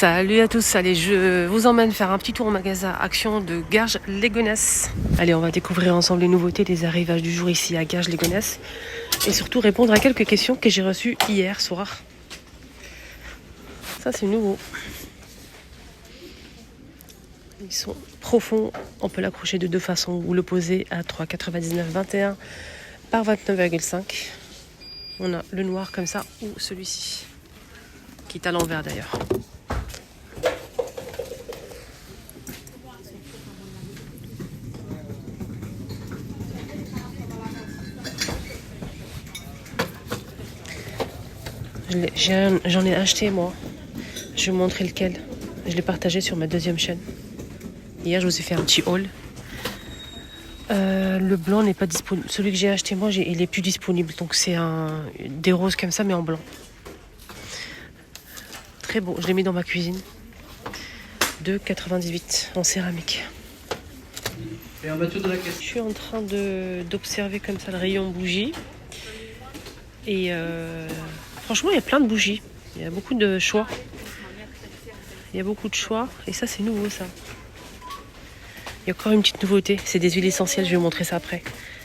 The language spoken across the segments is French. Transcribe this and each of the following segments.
Salut à tous, allez, je vous emmène faire un petit tour au magasin Action de Garges-les-Gonesse. Allez, on va découvrir ensemble les nouveautés des arrivages du jour ici à Garges-les-Gonesse et surtout répondre à quelques questions que j'ai reçues hier soir. Ça, c'est nouveau. Ils sont profonds, on peut l'accrocher de deux façons ou le poser à 3,99 21 par 29,5. On a le noir comme ça ou celui-ci, qui est à l'envers d'ailleurs. J'en ai acheté moi. Je vais vous montrer lequel. Je l'ai partagé sur ma deuxième chaîne. Hier, je vous ai fait un petit haul. Le blanc n'est pas disponible. Celui que j'ai acheté moi, il est plus disponible. Donc c'est des roses comme ça, mais en blanc. Très beau. Je l'ai mis dans ma cuisine. 2,98 en céramique. Et en voiture de la caisse. Je suis en train d'observer comme ça le rayon bougies. Et franchement, il y a plein de bougies. Il y a beaucoup de choix. Il y a beaucoup de choix. Et ça, c'est nouveau, ça. Il y a encore une petite nouveauté. C'est des huiles essentielles. Je vais vous montrer ça après.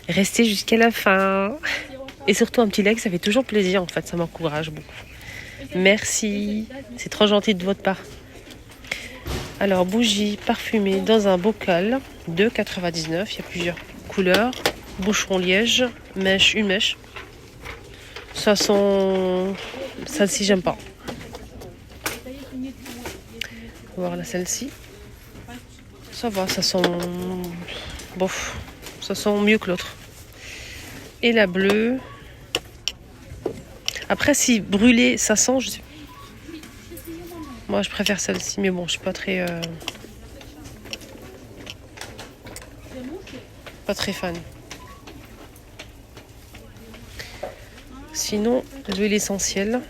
Restez jusqu'à la fin. Et surtout, un petit like, ça fait toujours plaisir, en fait. Ça m'encourage beaucoup. Merci. C'est trop gentil de votre part. Alors, bougies parfumées dans un bocal. 2,99. Il y a plusieurs couleurs. Boucheron liège. Mèche, une mèche. Ça sent... Celle-ci, j'aime pas. On va voir là, celle-ci. Ça va, ça sent... Bof. Ça sent mieux que l'autre. Et la bleue. Après, si brûlée, ça sent... Je sais... Moi, je préfère celle-ci, mais bon, je suis pas très... Pas très fan. Sinon, l'huile essentielle.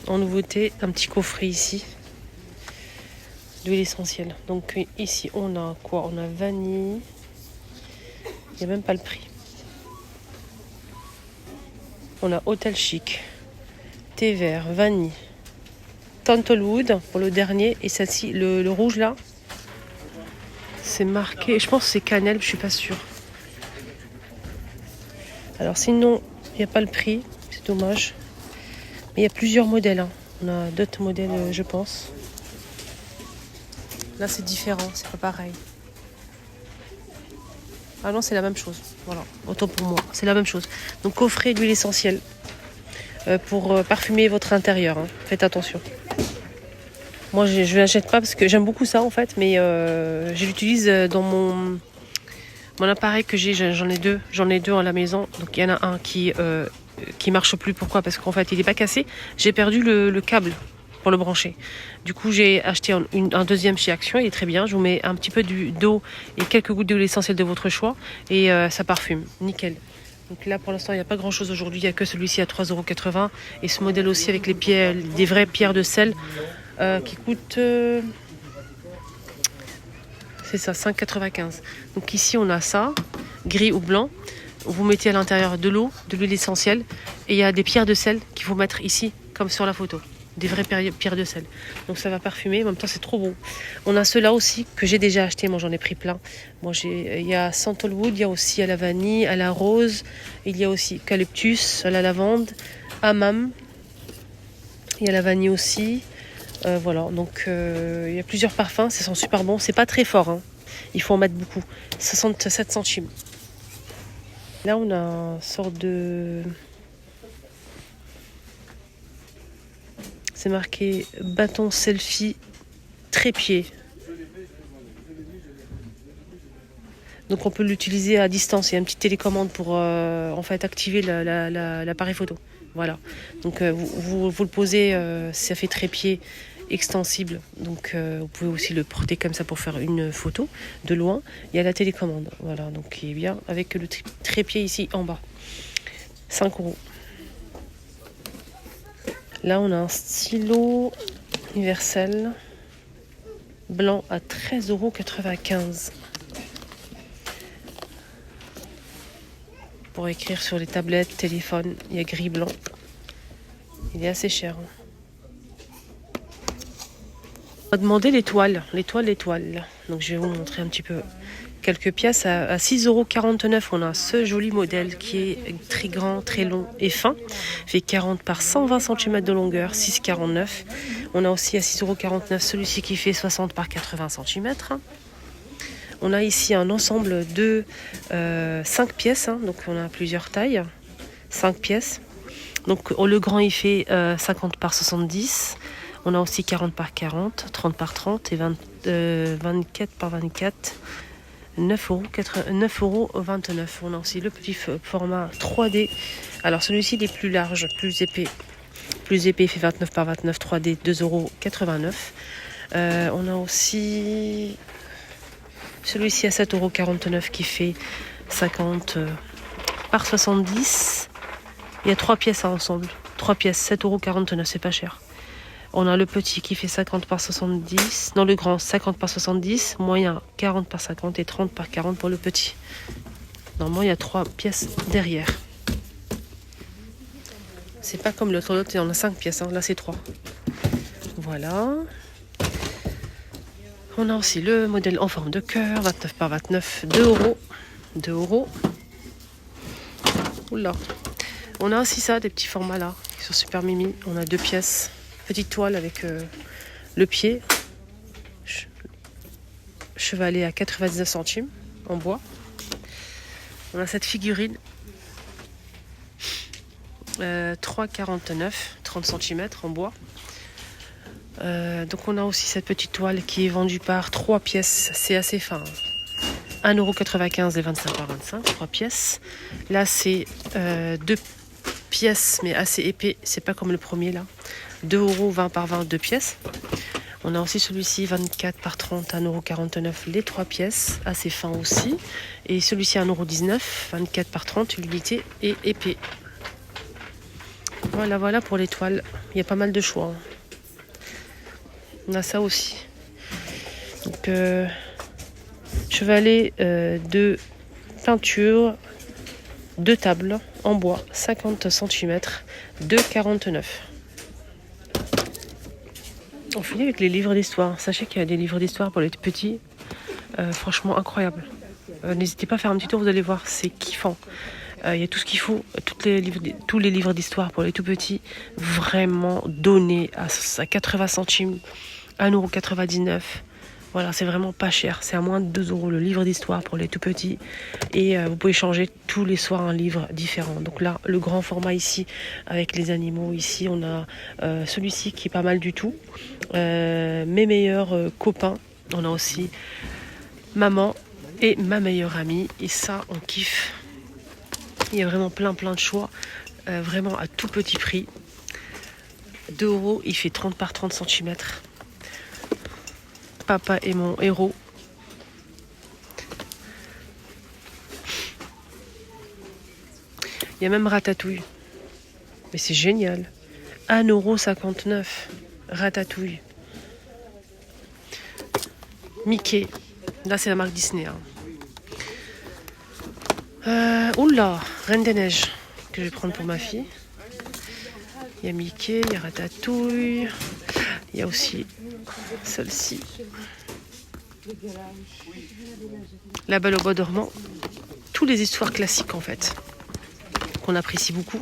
En nouveauté, un petit coffret ici. L'huile essentielle. Donc ici, on a quoi? On a vanille. Il n'y a même pas le prix. On a Hôtel Chic. Thé vert, vanille. Tantlewood pour le dernier. Et celle-ci, le rouge là, c'est marqué. Je pense que c'est cannelle, je suis pas sûre. Alors sinon, il n'y a pas le prix. C'est dommage. Mais il y a plusieurs modèles. Hein. On a d'autres modèles, je pense. Là, c'est différent. C'est pas pareil. Ah non, c'est la même chose. Voilà. Autant pour moi. C'est la même chose. Donc, coffret d'huile essentielle. Pour parfumer votre intérieur. Hein. Faites attention. Moi, je ne l'achète pas parce que j'aime beaucoup ça, en fait. Mais je l'utilise dans mon appareil que j'ai. J'en ai deux. J'en ai deux à la maison. Donc, il y en a un qui marche plus. Pourquoi? Parce qu'en fait, il n'est pas cassé. J'ai perdu le câble pour le brancher. Du coup, j'ai acheté un deuxième chez Action. Il est très bien. Je vous mets un petit peu d'eau et quelques gouttes d'huile essentielle de votre choix. Et ça parfume. Nickel. Donc là, pour l'instant, il n'y a pas grand-chose aujourd'hui. Il n'y a que celui-ci à 3,80 €. Et ce modèle aussi avec des vraies pierres de sel qui coûtent... c'est ça, 5,95 €. Donc ici, on a ça, gris ou blanc. Vous mettez à l'intérieur de l'eau, de l'huile essentielle. Et il y a des pierres de sel qu'il faut mettre ici, comme sur la photo. Des vraies pierres de sel. Donc ça va parfumer, en même temps c'est trop beau. On a ceux-là aussi que j'ai déjà acheté, moi j'en ai pris plein. Moi il y a Sandalwood, il y a aussi à la vanille, à la rose, il y a aussi eucalyptus, à la lavande, hammam. Il y a la vanille aussi. Voilà, donc il y a plusieurs parfums, ça sent super bon. C'est pas très fort, hein. Il faut en mettre beaucoup. 67 centimes. Là on a une sorte de... C'est marqué bâton selfie trépied. Donc on peut l'utiliser à distance. Il y a une petite télécommande pour en fait activer l'appareil photo. Voilà. Donc vous le posez, ça fait trépied extensible. Donc vous pouvez aussi le porter comme ça pour faire une photo de loin. Il y a la télécommande. Voilà. Donc il est bien avec le trépied ici en bas. 5 €. Là, on a un stylo universel blanc à 13,95 €. Pour écrire sur les tablettes, téléphones, il y a gris blanc. Il est assez cher. On va demander l'étoile. Donc je vais vous montrer un petit peu quelques pièces. À 6,49 €, on a ce joli modèle qui est très grand, très long et fin. Fait 40 par 120 cm de longueur, 6,49 €. On a aussi à 6,49 € celui-ci qui fait 60 par 80 cm. On a ici un ensemble de 5 pièces, hein, donc on a plusieurs tailles. 5 pièces. Donc le grand il fait 50 par 70. On a aussi 40 par 40, 30 par 30 et 24 par 24. 9,29 €. On a aussi le petit format 3D. Alors celui-ci il est plus large, plus épais. Plus épais, il fait 29 par 29, 3D, 2,89 €. On a aussi celui-ci à 7,49 € qui fait 50 par 70. Il y a 3 pièces à ensemble. 3 pièces, 7,49 €, c'est pas cher. On a le petit qui fait 50 par 70. Non, le grand, 50 par 70. Moyen, 40 par 50 et 30 par 40 pour le petit. Normalement, il y a 3 pièces derrière. C'est pas comme l'autre, il y en a 5 pièces. Hein. Là, c'est 3. Voilà. On a aussi le modèle en forme de cœur, 29 par 29, 2 €. 2 €. Oula. On a aussi ça, des petits formats là, qui sont super mimi. On a 2 pièces. Petite toile avec le pied. Chevalet à 99 centimes en bois. On a cette figurine. 3,49, 30 cm en bois. Donc on a aussi cette petite toile qui est vendue par 3 pièces. C'est assez fin. 1,95 € et 25 par 25, 3 pièces. Là c'est 2 pièces mais assez épais. C'est pas comme le premier là. 2 € 20 par 20, 2 pièces. On a aussi celui-ci 24 par 30, 1,49 €, les 3 pièces, assez fin aussi. Et celui-ci 1,19 €, 24 par 30, l'unité et épais. Voilà pour les toiles. Il y a pas mal de choix. Hein. On a ça aussi. Donc, chevalet de peinture, 2 tables en bois, 50 cm, 2,49 €. On finit avec les livres d'histoire. Sachez qu'il y a des livres d'histoire pour les petits. Franchement incroyable. N'hésitez pas à faire un petit tour, vous allez voir, c'est kiffant. Il y a tout ce qu'il faut, tous les livres d'histoire pour les tout petits, vraiment donnés à 80 centimes, 1,99 €. Voilà, c'est vraiment pas cher. C'est à moins de 2 € le livre d'histoire pour les tout petits. Et vous pouvez changer tous les soirs un livre différent. Donc là, le grand format ici, avec les animaux. Ici, on a celui-ci qui est pas mal du tout. Mes meilleurs copains. On a aussi maman et ma meilleure amie. Et ça, on kiffe. Il y a vraiment plein de choix. Vraiment à tout petit prix. 2 €, il fait 30 par 30 cm. Papa est mon héros. Il y a même Ratatouille. Mais c'est génial. 1,59 €. Ratatouille. Mickey. Là, c'est la marque Disney. Hein. Oula, Reine des Neiges. Que je vais prendre pour ma fille. Il y a Mickey, il y a Ratatouille. Il y a aussi celle-ci. La Belle au bois dormant. Toutes les histoires classiques en fait. Qu'on apprécie beaucoup.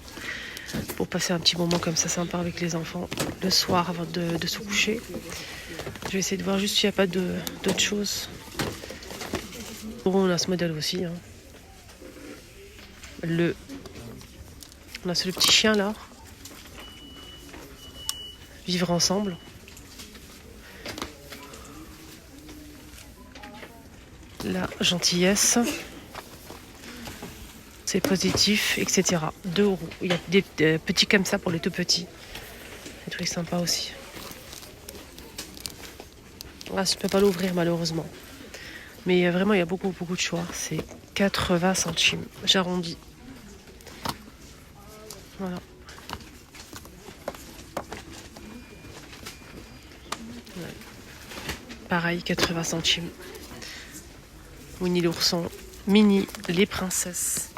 Pour passer un petit moment comme ça sympa avec les enfants. Le soir avant de se coucher. Je vais essayer de voir juste s'il n'y a pas d'autres choses. On a ce modèle aussi. Hein. On a ce petit chien là. Vivre ensemble. La gentillesse. C'est positif, etc. 2 €. Il y a des petits comme ça pour les tout petits. Des trucs sympas aussi. Ah, je ne peux pas l'ouvrir malheureusement. Mais vraiment, il y a beaucoup de choix. C'est 80 centimes. J'arrondis. Voilà. Ouais. Pareil, 80 centimes. Winnie l'ourson. Minnie, les princesses.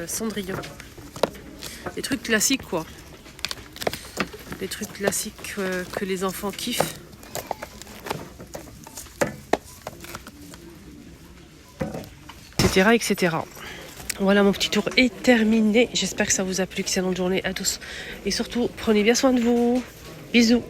Cendrillon. Des trucs classiques, quoi. des trucs classiques que les enfants kiffent. Etc, etc. Voilà, mon petit tour est terminé. J'espère que ça vous a plu. Excellente journée à tous. Et surtout, prenez bien soin de vous. Bisous.